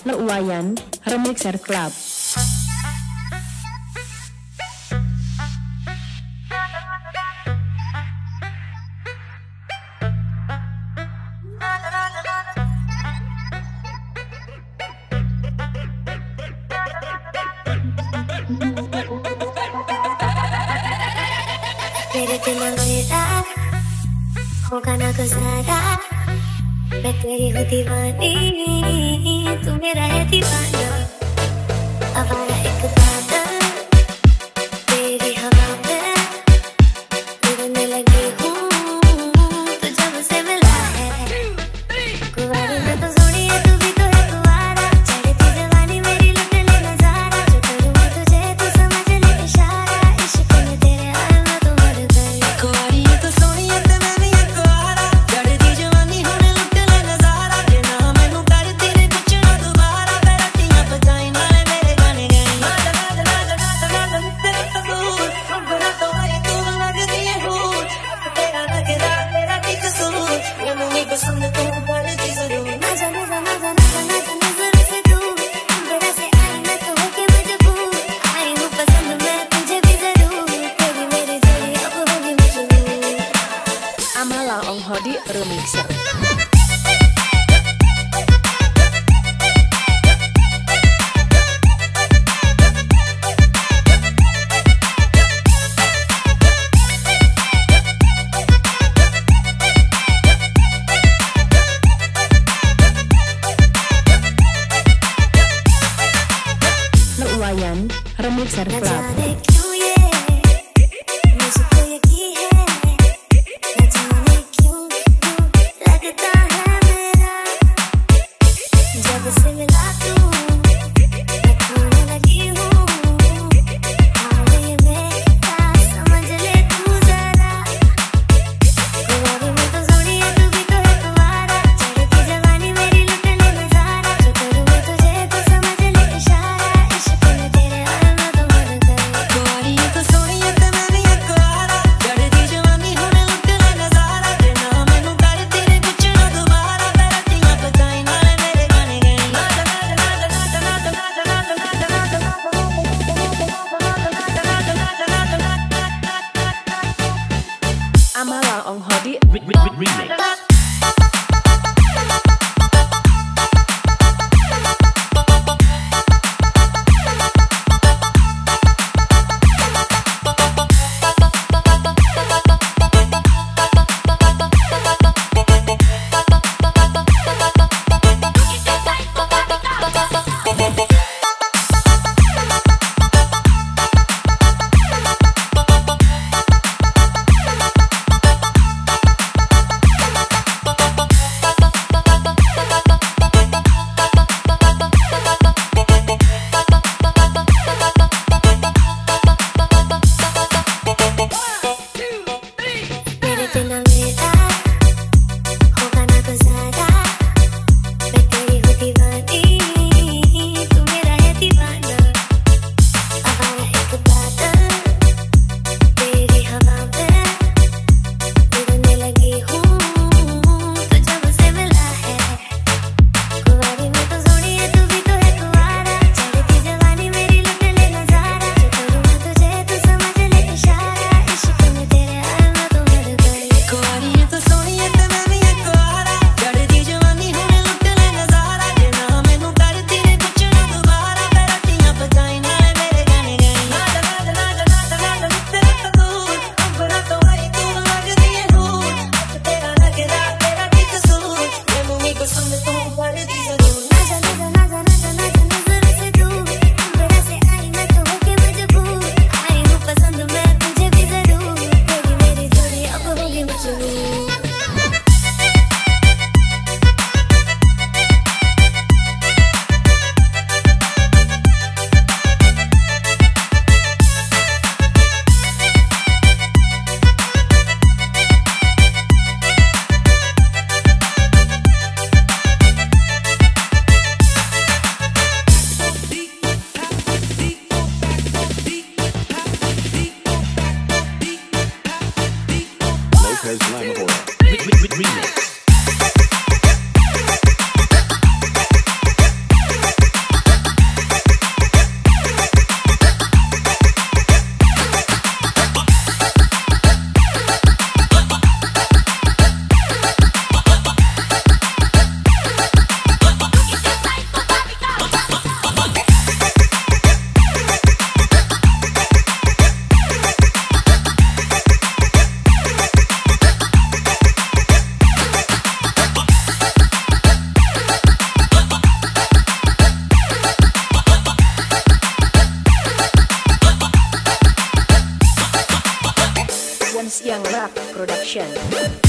Lumayan Remixer Club. मेरे दिल मेरा होगा ना गुजारा, मैं तेरी हूँ दीवानी, तू मेरा है दीवाना। आवारा एक बादल तेरी हवा में उड़ने लगी हूँ, तू जब से मिला है। कुंवारी में तो सोनी है, तू भी तो है कुंवारा, चढ़ती जवानी मेरी लुट ले नजारा। जो करूँ मैं तुझे तू समझ ले इशारा, इश्क में तेरे आए मैं तो मर गई। कुंवारी है तो सोनी है, ते मैं भी है कुंवारा, चढ़ती जवानी होने लुट ले नजारा। जेना मैनू कर तेरे कुछ ना दोबारा, बैठियां बजाई नाले मेरे गाने गई। नाद नाद नाद नाद नाद तेरा कबूल, बड़ा तो है तू लगदी है भूल, तेरा लगदा तेरा की कसूर, ये मुझे पसंद तू करती जरूर। ना जाने जाना जाना जाना जाने जरूर से दूर, तेरा से आई मैं तो होके मजबूर, आई हूँ पसंद मैं तुझे भी जरूर, तेरी मेरी जोड़ी अब होगी मशहूर। Amalah Ong Hodi Remixer. Lumayan Remixer न Club. जाने क्यों ये मुझको यकीन है, न जाने क्यों तू लगता है मेरा, जब से मिला तू मैं खोने लगी हूँ, हाल ये मेरा समझ ले तू जरा। कुंवारी में तो सोनी है, तू भी तो है कुंवारा, चढ़ती जवानी मेरी लुट ले नजारा। जो करूँ मैं तुझे तू समझ ले इशारा, इश्क में तेरे आए मैं तो मर गई। Production.